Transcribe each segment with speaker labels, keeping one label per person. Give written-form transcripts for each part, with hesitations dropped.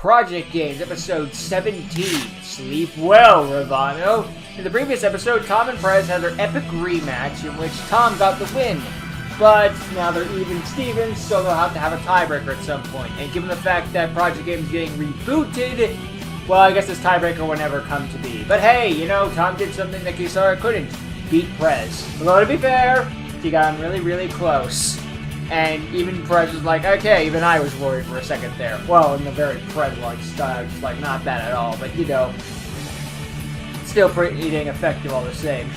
Speaker 1: Project Games, episode 17. Sleep well, Ravano. In the previous episode, Tom and Perez had their epic rematch in which Tom got the win. But now they're even Stevens, so they'll have to have a tiebreaker at some point. And given the fact that Project Games is getting rebooted, well, I guess this tiebreaker will never come to be. But hey, you know, Tom did something that Kisara couldn't. Beat Perez. Although, to be fair, he got him really, really close. And even Perez was like, okay, even I was worried for a second there. Well, in the very Perez-like style, it's like, not bad at all, but, you know, still pretty dang effective all the same.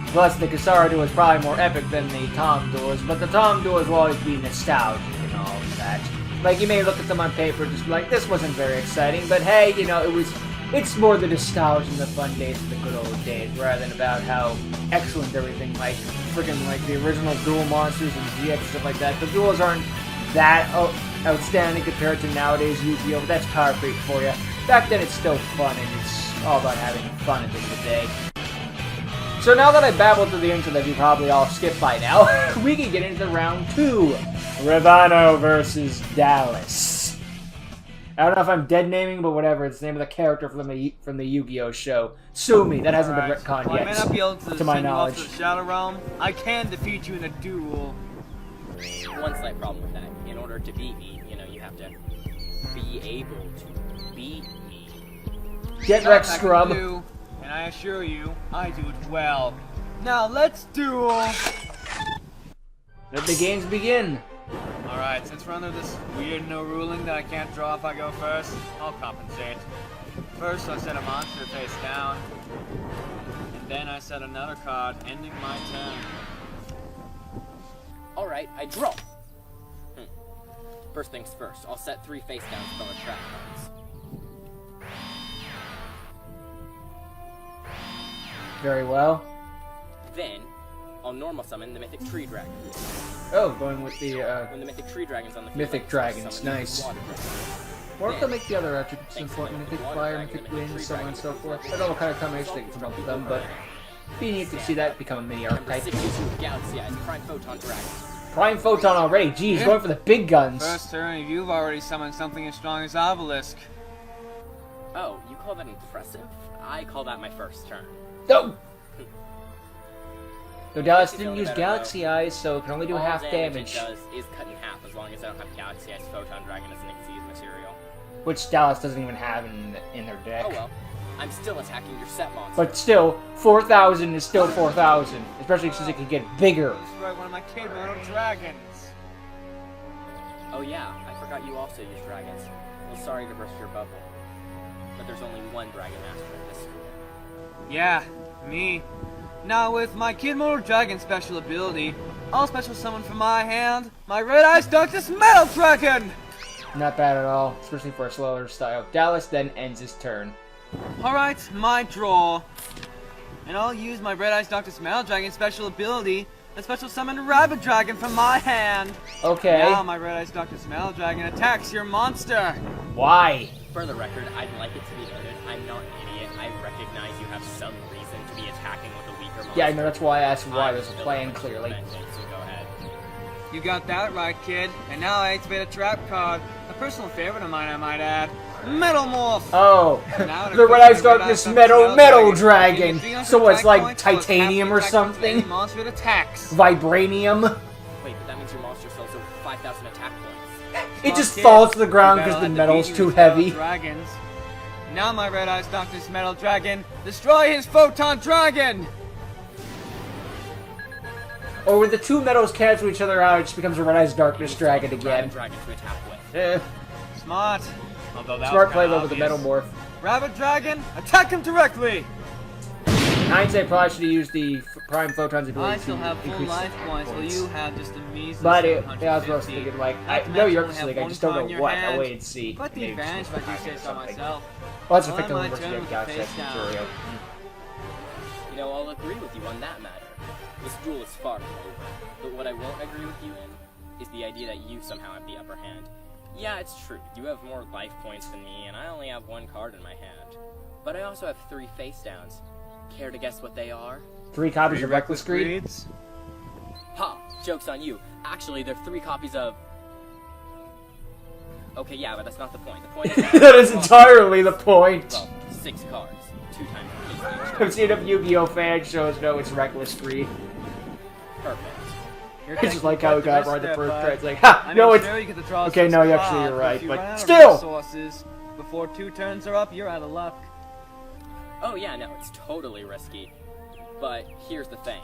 Speaker 1: Plus, the Kisara duel is probably more epic than the Tom duels, but the Tom duels will always be nostalgic and all of that. Like, you may look at them on paper and just be like, this wasn't very exciting, but hey, you know, it's more the nostalgia and the fun days of the good old days, rather than about how excellent everything, like, freaking, like, the original duel monsters and GX and stuff like that. The duels aren't that outstanding compared to nowadays Yu-Gi-Oh! But that's Power Creep for you. Back then, it's still fun, and it's all about having fun at the end of the day. So now that I babbled through the intro that you probably all skipped by now, we can get into round 2. Ravano versus Dallas. I don't know if I'm dead naming, but whatever. It's the name of the character from the Yu-Gi-Oh! Show. Sue me. That hasn't been retconned yet,
Speaker 2: I may not be able to
Speaker 1: my
Speaker 2: send
Speaker 1: knowledge.
Speaker 2: you off to the Shadow Realm. I can defeat you in a duel.
Speaker 3: One slight problem with that. In order to beat me, you know, you have to be able to beat me.
Speaker 1: Get wrecked, scrub.
Speaker 2: And I assure you, I do it well. Now let's duel!
Speaker 1: Let the games begin.
Speaker 2: Alright, since we're under this weird no ruling that I can't draw if I go first, I'll compensate. First, I set a monster face down, and then I set another card, ending my turn.
Speaker 3: Alright, I draw. First things first, I'll set 3 face downs from the trap cards.
Speaker 1: Very well.
Speaker 3: Then, I'll normal summon the Mythic Tree Dragon.
Speaker 1: Oh, going with the,
Speaker 3: When the Mythic Tree Dragon's on the field,
Speaker 1: Mythic Dragons,
Speaker 3: summon the
Speaker 1: nice.
Speaker 3: Water Dragon.
Speaker 1: Or if they make the other attributes important, Mythic Fire, Mythic Wind, so on and so forth. I don't know what kind of combination they can come up with them, but being neat to see that become a mini
Speaker 3: Number
Speaker 1: archetype.
Speaker 3: 62, Galaxy Eyes, Prime Photon Dragon.
Speaker 1: Prime Photon already, geez, going for the big guns.
Speaker 2: First turn, you've already summoned something as strong as Obelisk.
Speaker 3: Oh, you call that impressive? I call that my first turn.
Speaker 1: No! Though Dallas didn't use Galaxy Eyes, so it can only do
Speaker 3: All
Speaker 1: half
Speaker 3: damage
Speaker 1: damage.
Speaker 3: it does is cut in half as long as I don't have Galaxy Eyes Photon Dragon as an Xyz material.
Speaker 1: Which Dallas doesn't even have in their deck.
Speaker 3: Oh well, I'm still attacking your set monster.
Speaker 1: But still, 4,000 is still 4,000. Especially since it can get bigger.
Speaker 2: Destroy one of my kid little dragons.
Speaker 3: Oh yeah, I forgot you also use dragons. Well, sorry to burst your bubble. But there's only one Dragon Master in this school.
Speaker 2: Yeah, me. Now with my Kid Mortal Dragon special ability, I'll special summon from my hand my Red Eyes Darkness Metal Dragon!
Speaker 1: Not bad at all, especially for a slower style. Dallas then ends his turn.
Speaker 2: Alright, my draw. And I'll use my Red Eyes Darkness Metal Dragon special ability and special summon Rabbit Dragon from my hand.
Speaker 1: Okay.
Speaker 2: Now my Red Eyes Darkness Metal Dragon attacks your monster.
Speaker 1: Why?
Speaker 3: For the record, I'd like it to be noted, I'm not an idiot. I recognize you have some reason to be attacking with a weaker monster.
Speaker 1: Yeah, I know, that's why I asked why.
Speaker 3: I'm
Speaker 1: There's a
Speaker 3: still
Speaker 1: plan,
Speaker 3: going to
Speaker 1: clearly.
Speaker 3: defend it, so go ahead.
Speaker 2: You got that right, kid. And now I activate a trap card. A personal favorite of mine, I might add. Metal Morph!
Speaker 1: Oh,
Speaker 2: Now to
Speaker 1: the
Speaker 2: put
Speaker 1: Red
Speaker 2: my
Speaker 1: Eyes Darkness Metal Dragon.
Speaker 2: Dragon.
Speaker 1: So it's like
Speaker 2: Points, so
Speaker 1: titanium or
Speaker 2: half the attack
Speaker 1: something?
Speaker 2: any monster it attacks.
Speaker 1: Vibranium.
Speaker 3: Wait, but that means your monster sells over 5,000 attack points.
Speaker 1: It just
Speaker 2: Kid,
Speaker 1: falls to the ground
Speaker 2: you
Speaker 1: because the
Speaker 2: better
Speaker 1: metal's
Speaker 2: defeat
Speaker 1: too
Speaker 2: with Metal
Speaker 1: heavy.
Speaker 2: Dragons. Now my Red Eyes Darkness Metal Dragon, destroy his Photon Dragon!
Speaker 1: Or when the two metals cancel each other out, it just becomes a Red Eyes Darkness Dragon
Speaker 3: Rabbit
Speaker 1: again.
Speaker 3: Dragon to attack with.
Speaker 1: Eh,
Speaker 2: Smart. Although that
Speaker 1: smart
Speaker 2: was
Speaker 1: play
Speaker 2: kinda
Speaker 1: though with the Metal
Speaker 2: obvious.
Speaker 1: Morph.
Speaker 2: Rabbit Dragon, attack him directly!
Speaker 1: In hindsight, probably should have used the Prime Photon's ability
Speaker 2: I still
Speaker 1: to
Speaker 2: have full
Speaker 1: increase
Speaker 2: life
Speaker 1: hit
Speaker 2: points, while you have just a measly
Speaker 1: But yeah, I
Speaker 2: 750.
Speaker 1: was thinking like,
Speaker 2: Not
Speaker 1: I
Speaker 2: to
Speaker 1: know you're
Speaker 2: mention
Speaker 1: Justice
Speaker 2: only
Speaker 1: League, I
Speaker 2: have
Speaker 1: just
Speaker 2: one
Speaker 1: don't
Speaker 2: card in
Speaker 1: know
Speaker 2: your
Speaker 1: what.
Speaker 2: hand.
Speaker 1: I'll wait and see.
Speaker 2: But the
Speaker 1: Maybe just
Speaker 2: advantage if I do
Speaker 1: pack it
Speaker 2: say
Speaker 1: or
Speaker 2: so
Speaker 1: something.
Speaker 2: myself.
Speaker 1: Well, that's
Speaker 2: Well,
Speaker 1: effective
Speaker 2: my
Speaker 1: University
Speaker 2: turn
Speaker 1: of
Speaker 2: with the
Speaker 1: Galaxy
Speaker 2: face down.
Speaker 1: material.
Speaker 3: You know, I'll agree with you on that matter. This duel is far from over. But what I won't agree with you in is the idea that you somehow have the upper hand. Yeah, it's true. You have more life points than me, and I only have one card in my hand. But I also have 3 face downs. Care to guess what they are?
Speaker 1: 3 copies of Reckless Greed.
Speaker 3: Ha! Joke's on you. Actually, they're 3 copies of... Okay, yeah, but that's not the point. The point is
Speaker 1: That is entirely the point.
Speaker 3: Well, 6 cards. 2 times a piece.
Speaker 1: I've seen enough Yu-Gi-Oh! Fan shows know it's reckless greed.
Speaker 3: Perfect.
Speaker 1: It's just like how we got right the first try. It's like, ha! No, it's...
Speaker 2: You get to draw
Speaker 1: Okay,
Speaker 2: 6
Speaker 1: no, actually,
Speaker 2: cards,
Speaker 1: you're right,
Speaker 2: if you
Speaker 1: but
Speaker 2: run out of
Speaker 1: still!
Speaker 2: resources before 2 turns are up, you're out of luck.
Speaker 3: Oh yeah, no, it's totally risky. But here's the thing.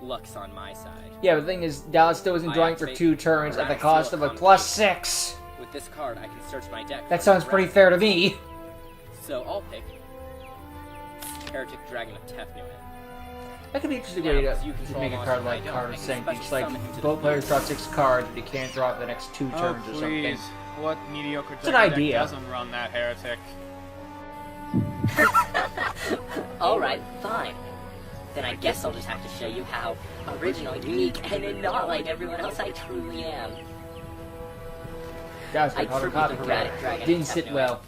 Speaker 3: Luck's on my side.
Speaker 1: Yeah, but the thing is, Dallas still isn't drawing for 2 turns at the cost of a +6.
Speaker 3: With this card, I can search my deck.
Speaker 1: That sounds pretty fair to me.
Speaker 3: So I'll pick Heretic Dragon of Tefnuit.
Speaker 1: That could be an interesting way to make a card like Card of Sanctity. It's like, both players draw 6 cards, but you can't draw for the next 2 turns or something.
Speaker 2: What mediocre
Speaker 1: It's an idea.
Speaker 2: doesn't run that heretic?
Speaker 4: Alright, fine. Then I guess I'll just have to show you how original, unique, and not like everyone else I truly am.
Speaker 1: That's
Speaker 4: I
Speaker 1: what
Speaker 4: tribute
Speaker 1: caught
Speaker 4: the
Speaker 1: her
Speaker 4: Heretic Dragon
Speaker 1: didn't
Speaker 4: of
Speaker 1: sit
Speaker 4: Tefnuit
Speaker 1: well.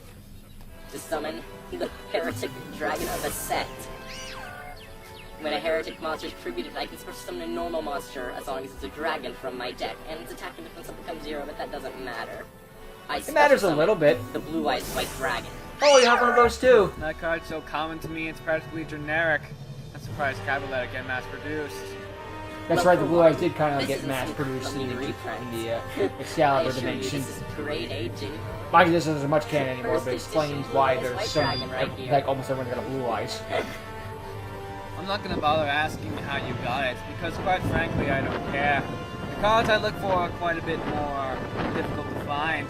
Speaker 4: to summon the Heretic Dragon of the set. When a Heretic monster is tributed, I can special summon a normal monster as long as it's a dragon from my deck, and its attack and defense will become 0, but that doesn't matter.
Speaker 1: It matters a little bit.
Speaker 4: The blue-eyed white dragon.
Speaker 1: Oh, you have one of those too.
Speaker 2: That card's so common to me, it's practically generic. I'm surprised Cabot let it get mass-produced.
Speaker 1: That's
Speaker 4: Well,
Speaker 1: right, the
Speaker 4: for
Speaker 1: Blue
Speaker 4: one,
Speaker 1: Eyes did kind of
Speaker 4: this
Speaker 1: get
Speaker 4: isn't
Speaker 1: mass-produced
Speaker 4: something
Speaker 1: in
Speaker 4: to
Speaker 1: the
Speaker 4: reprint. I
Speaker 1: Excalibur
Speaker 4: assure you,
Speaker 1: dimension.
Speaker 4: this is great aging.
Speaker 1: Mind you, this isn't much canon anymore, but it
Speaker 4: First
Speaker 1: explains
Speaker 4: edition
Speaker 1: why
Speaker 4: Blue Eyes
Speaker 1: there's
Speaker 4: White
Speaker 1: so many,
Speaker 4: Dragon right here.
Speaker 1: like almost everyone's got a Blue Eyes.
Speaker 2: I'm not gonna bother asking you how you got it, because quite frankly, I don't care. The cards I look for are quite a bit more difficult to find.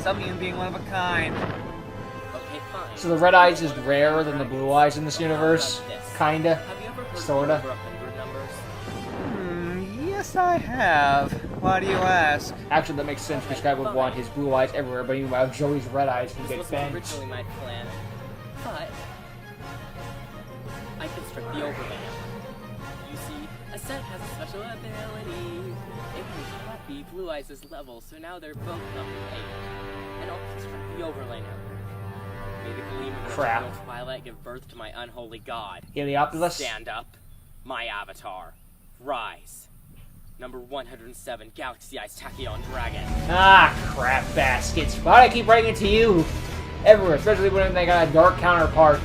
Speaker 2: Some of them being one of a kind.
Speaker 3: Okay, fine.
Speaker 1: So the Red Eyes is rarer than the Blue Eyes in this universe? Kinda.
Speaker 3: Have you ever heard
Speaker 1: Sorta.
Speaker 3: of over 100 numbers?
Speaker 2: Yes, I have. Why do you ask?
Speaker 1: Actually, that makes sense because Guy would want his Blue Eyes everywhere, but meanwhile, Joey's Red Eyes can
Speaker 3: This
Speaker 1: get
Speaker 3: wasn't
Speaker 1: bent.
Speaker 3: originally my plan, but I construct the overlay. You see, a set has a special ability. It can copy Blue Eyes' level, so now they're both level 8. And I'll construct the overlay now. May the gleam of the
Speaker 1: Crap.
Speaker 3: eternal twilight give birth to my unholy god.
Speaker 1: Heliopolis?
Speaker 3: Stand up, my avatar. Rise. Number 107, Galaxy Eyes Tachyon Dragon.
Speaker 1: Ah, crap baskets. Why do I keep writing it to you? Everywhere, especially when they got a dark counterpart.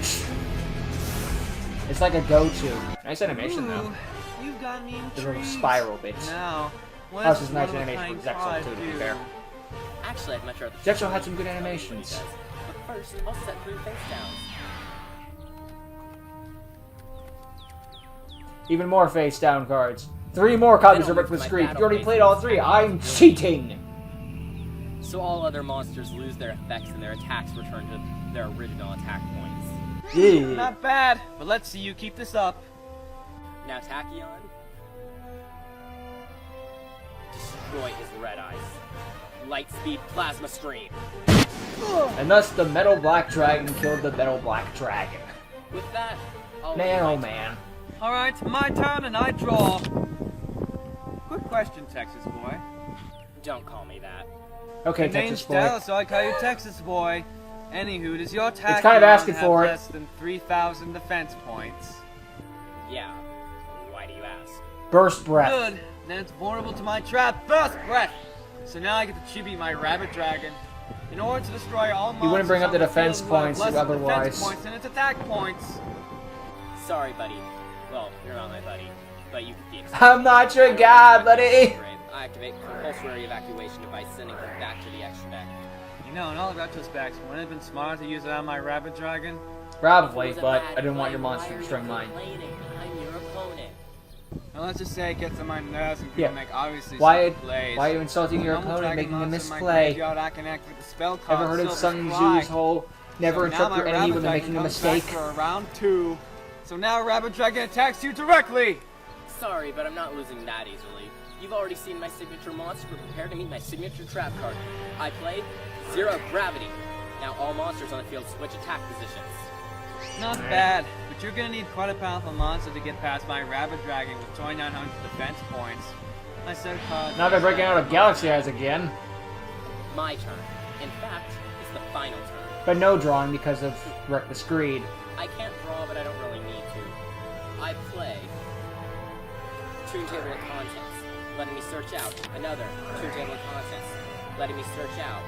Speaker 1: It's like a go-to. Nice animation, though.
Speaker 2: Ooh, you've got me
Speaker 1: The little
Speaker 2: intrigued.
Speaker 1: spiral bits.
Speaker 2: Now, what
Speaker 1: That was
Speaker 2: does
Speaker 1: just nice
Speaker 2: one of a
Speaker 1: animation with
Speaker 2: kind
Speaker 1: Zexal,
Speaker 2: card
Speaker 1: too, to be
Speaker 2: do?
Speaker 1: fair.
Speaker 3: Actually, I'd much rather...
Speaker 1: Zexal had some good
Speaker 3: tell you what he
Speaker 1: animations.
Speaker 3: does. But first, I'll set 3 face downs.
Speaker 1: Even more face-down cards. 3 more copies of Reckless Greed. You already played all 3. I'm cheating!
Speaker 3: So all other monsters lose their effects and their attacks return to their original attack points.
Speaker 1: Ugh.
Speaker 2: Not bad, but let's see you keep this up.
Speaker 3: Now Tachyon, destroy his red eyes. Light speed plasma stream.
Speaker 1: And thus, the Metal Black Dragon killed the Metal Black Dragon.
Speaker 3: With that, I'll
Speaker 1: Man, oh
Speaker 3: end my
Speaker 1: man.
Speaker 2: Alright, my turn and I draw. Good question, Texas boy.
Speaker 3: turn. Don't call me that.
Speaker 1: Okay,
Speaker 2: Your name's
Speaker 1: Texas boy.
Speaker 2: Dallas, so I call you Texas boy. Anywho, does your attack
Speaker 1: kind of asking
Speaker 2: have
Speaker 1: for it.
Speaker 2: less than 3,000 defense points?
Speaker 3: Yeah. Why do you ask?
Speaker 1: Burst Breath.
Speaker 2: Good. Then it's vulnerable to my trap, Burst Breath. So now I get to tribute my Rabbit Dragon. In order to destroy all monsters
Speaker 1: wouldn't bring up
Speaker 2: on
Speaker 1: the defense
Speaker 2: field who have
Speaker 1: points
Speaker 2: less defense
Speaker 1: otherwise.
Speaker 2: points than its attack points.
Speaker 3: Sorry, buddy. Well, you're not my buddy, but you could be
Speaker 1: I'm not your god, buddy!
Speaker 3: I activate compulsory evacuation device, sending him back to the extra deck.
Speaker 2: You know, in all retrospect, wouldn't it have been smarter to use it on my Rabbit Dragon?
Speaker 1: Probably, but I didn't want your monster destroying mine.
Speaker 3: I'm your opponent.
Speaker 2: Well, let's just say it gets on my nerves and people
Speaker 1: Yeah.
Speaker 2: make obviously
Speaker 1: Why
Speaker 2: stupid plays.
Speaker 1: are you insulting your
Speaker 2: Normal
Speaker 1: opponent,
Speaker 2: dragon
Speaker 1: making a
Speaker 2: monster in my
Speaker 1: misplay?
Speaker 2: graveyard, I can activate the spell card
Speaker 1: Ever heard of
Speaker 2: Silver
Speaker 1: Sun
Speaker 2: Supply.
Speaker 1: Tzu's whole never
Speaker 2: So now
Speaker 1: interrupt
Speaker 2: my
Speaker 1: your enemy
Speaker 2: Rabbit
Speaker 1: when they're
Speaker 2: Dragon
Speaker 1: making a
Speaker 2: comes back
Speaker 1: mistake?
Speaker 2: for round 2. So now Rabbit Dragon attacks you directly!
Speaker 3: Sorry, but I'm not losing that easily. You've already seen my signature monster, but prepare to meet my signature trap card. I play Zero Gravity. Now all monsters on the field switch attack positions.
Speaker 2: Not bad, but you're gonna need quite a powerful monster to get past my Rabbit Dragon with 2,900 defense points. I said card.
Speaker 1: Now they're breaking out of Galaxy Eyes again.
Speaker 3: My turn. In fact, it's the final turn.
Speaker 1: But no drawing because of Reckless Greed.
Speaker 3: I can't draw, but I don't really need to. I play Tune Table of Contents, letting me search out another Tune Table of Contents, letting me search out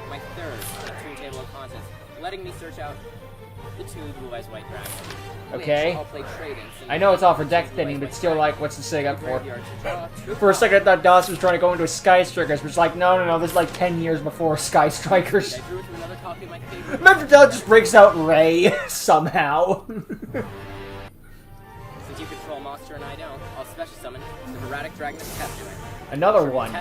Speaker 3: my third Toon Table of Contents, letting me search out the Toon Blue Eyes White Dragon.
Speaker 1: Okay.
Speaker 3: Which I'll play trade-ins.
Speaker 1: I know it's all for deck thinning, but still, like, what's the sig up for? For a second, I thought Dallas was trying to go into a Sky Strikers, but it's like, no, this is like 10 years before Sky Strikers.
Speaker 3: I drew it from another copy of my favorite.
Speaker 1: Imagine Dallas just breaks out Ray, somehow.
Speaker 3: Since you control a monster and I don't, I'll special summon the Erratic Dragon of Tefnuit.
Speaker 1: Another one.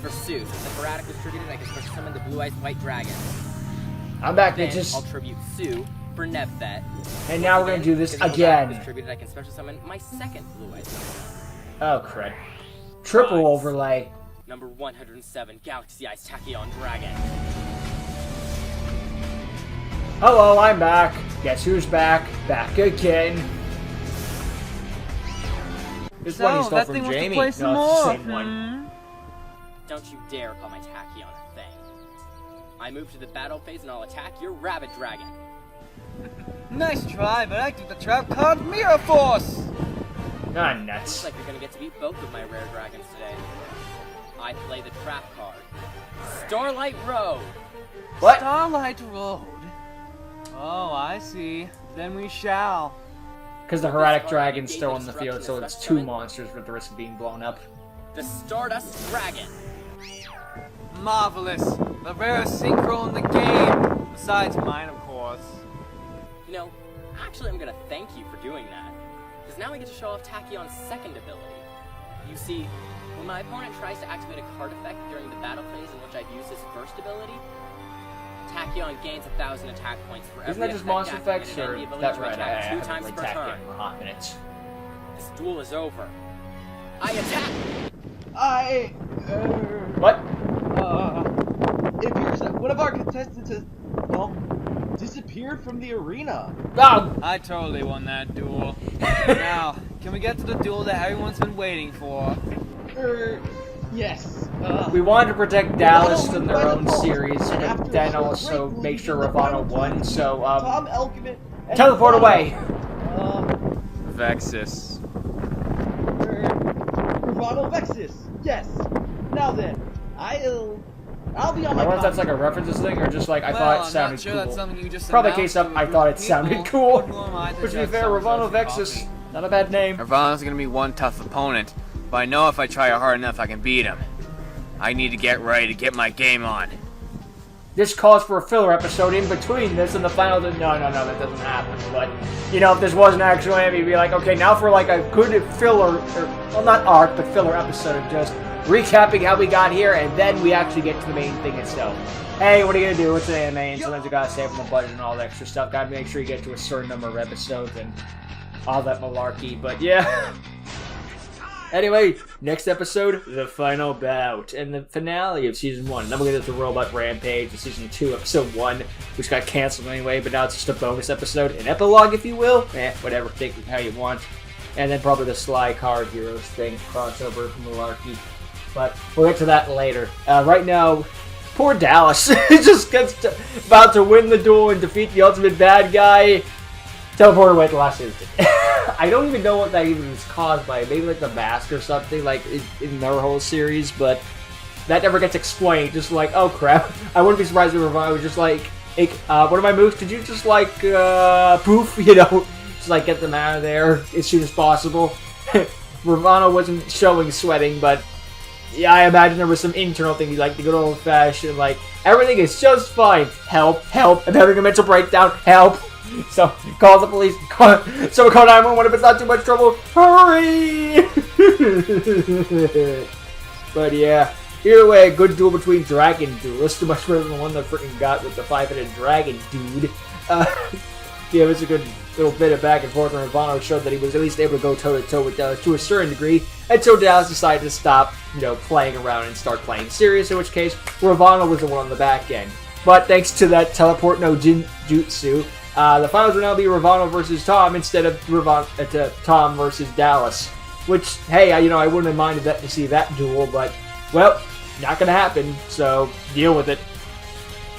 Speaker 3: For Sue, since the Erratic was tributed, I can special summon the Blue Eyes White Dragon.
Speaker 1: I'm back,
Speaker 3: Then
Speaker 1: bitches.
Speaker 3: I'll tribute Sue for Nebthet.
Speaker 1: And now we're gonna do this again.
Speaker 3: Was tributed, I can special summon my second Blue Eyes Dragon.
Speaker 1: Oh, crud. Triple overlay.
Speaker 3: Number 107, Galaxy Eyes Tachyon Dragon.
Speaker 1: Hello, I'm back. Guess who's back? Back again. This one you stole from Jamie. No, it's the same one.
Speaker 3: Don't you dare call my Tachyon a thing. I move to the battle phase and I'll attack your Rabbit Dragon.
Speaker 2: Nice try, but I took the trap card Mirror Force!
Speaker 1: Ah,
Speaker 3: Looks
Speaker 1: nuts.
Speaker 3: like you're gonna get to beat both of my rare dragons today. I play the trap card. Starlight Road!
Speaker 1: What?
Speaker 2: Starlight Road. Oh, I see. Then we shall.
Speaker 1: Because the Heretic Dragon's still in the field, so it's two monsters with the risk of being blown up.
Speaker 3: The Stardust Dragon!
Speaker 2: Marvelous. The rarest synchro in the game. Besides mine, of course.
Speaker 3: You know, actually I'm gonna thank you for doing that. Because now I get to show off Tachyon's second ability. You see, when my opponent tries to activate a card effect during the battle phase in which I've used his first ability, Tachyon gains 1,000 attack points for every
Speaker 1: Isn't that just
Speaker 3: effect
Speaker 1: monster effects,
Speaker 3: activated
Speaker 1: or
Speaker 3: and the ability
Speaker 1: that's
Speaker 3: to
Speaker 1: right? I
Speaker 3: attack 2
Speaker 1: haven't
Speaker 3: times
Speaker 1: played
Speaker 3: per
Speaker 1: Tachyon
Speaker 3: turn.
Speaker 1: in a hot minute.
Speaker 3: This duel is over. I attack!
Speaker 1: What?
Speaker 5: It appears that one of our contestants has, well, disappeared from the arena.
Speaker 1: Oh!
Speaker 2: I totally won that duel. Now, can we get to the duel that everyone's been waiting for?
Speaker 5: Yes.
Speaker 1: We wanted to protect Dallas
Speaker 5: Ravano
Speaker 1: from their
Speaker 5: won by
Speaker 1: own
Speaker 5: default,
Speaker 1: series,
Speaker 5: and
Speaker 1: but
Speaker 5: after
Speaker 1: then
Speaker 5: a
Speaker 1: also
Speaker 5: great
Speaker 1: make
Speaker 5: lead
Speaker 1: sure
Speaker 5: in the
Speaker 1: Ravano
Speaker 5: final
Speaker 1: won,
Speaker 5: two,
Speaker 1: so,
Speaker 5: Tom Elkman and
Speaker 1: teleport
Speaker 5: Ravano,
Speaker 1: away!
Speaker 2: Vexus.
Speaker 5: Ravano Vexus. Yes. Now then, I'll be on
Speaker 1: I
Speaker 5: my
Speaker 1: wonder if that's
Speaker 5: copy.
Speaker 1: like a references thing, or just like I
Speaker 2: Well,
Speaker 1: thought it
Speaker 2: I'm
Speaker 1: sounded
Speaker 2: not sure
Speaker 1: cool.
Speaker 2: that's something you just
Speaker 1: Probably
Speaker 2: announced
Speaker 1: case up,
Speaker 2: to a
Speaker 1: I
Speaker 2: group
Speaker 1: thought
Speaker 2: of
Speaker 1: it sounded
Speaker 2: people.
Speaker 1: cool.
Speaker 2: But who am I to
Speaker 1: Which, to be
Speaker 2: judge
Speaker 1: fair,
Speaker 2: someone's
Speaker 1: Ravano
Speaker 2: own
Speaker 1: Vexus,
Speaker 2: copy?
Speaker 1: not a bad name.
Speaker 2: Ravano's gonna be one tough opponent, but I know if I try hard enough, I can beat him. I need to get ready to get my game on.
Speaker 1: This calls for a filler episode in between this and the final. No, that doesn't happen. But, you know, if this was an actual anime, you'd be like, okay, now for like a good filler, or, well, not arc, but filler episode of just recapping how we got here, and then we actually get to the main thing itself. Hey, what are you gonna do? It's an anime, and sometimes you gotta save on the budget and all that extra stuff. Gotta make sure you get to a certain number of episodes and all that malarkey. But yeah. Anyway, next episode, the final bout, and the finale of Season 1. Then we'll get into Robot Rampage in Season 2, Episode 1, which got canceled anyway, but now it's just a bonus episode. An epilogue, if you will. Whatever, take it how you want. And then probably the Sly Card Heroes thing, crossover, malarkey. But we'll get to that later. Right now, poor Dallas. He just gets about to win the duel and defeat the ultimate bad guy. Teleport away at the last instant. I don't even know what that even was caused by. Maybe like the mask or something, like in their whole series, but that never gets explained. Just like, oh crap. I wouldn't be surprised if Ravano was just like, hey, one of my moves, could you just like, poof, you know, just like get them out of there as soon as possible. Ravano wasn't showing sweating, but yeah, I imagine there was some internal thing, like the good old fashioned, like, everything is just fine. Help, help, I'm having a mental breakdown, help. So, calls the police. Someone call 911 if it's not too much trouble. Hurry! But yeah, either way, a good duel between dragon duelists. Much better than the one that freaking got with the 5-headed dragon dude. Yeah, it was a good little bit of back and forth, and Ravano showed that he was at least able to go toe-to-toe with Dallas to a certain degree, and so Dallas decided to stop, you know, playing around and start playing serious, in which case, Ravano was the one on the back end. But thanks to that teleport no Jutsu, the finals will now be Ravano versus Tom instead of Tom versus Dallas. Which, hey, I wouldn't have minded that to see that duel, but, well, not gonna happen, so deal with it.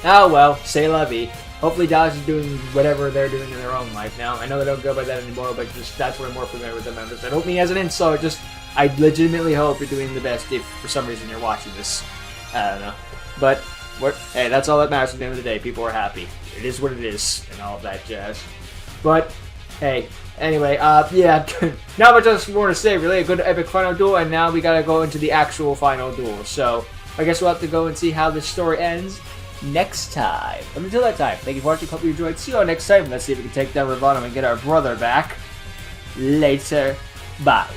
Speaker 1: Oh well, c'est la vie. Hopefully Dallas is doing whatever they're doing in their own life now. I know they don't go by that anymore, but just that's what I'm more familiar with them. I don't mean as an insult, just I legitimately hope you're doing the best if for some reason you're watching this. I don't know. But, hey, that's all that matters at the end of the day. People are happy. It is what it is, and all that jazz. But, hey, anyway, yeah, not much else more to say, really. A good epic final duel, and now we gotta go into the actual final duel. So, I guess we'll have to go and see how this story ends next time. But until that time, thank you for watching. Hope you enjoyed. See you all next time. Let's see if we can take down Ravano and get our brother back. Later. Bye.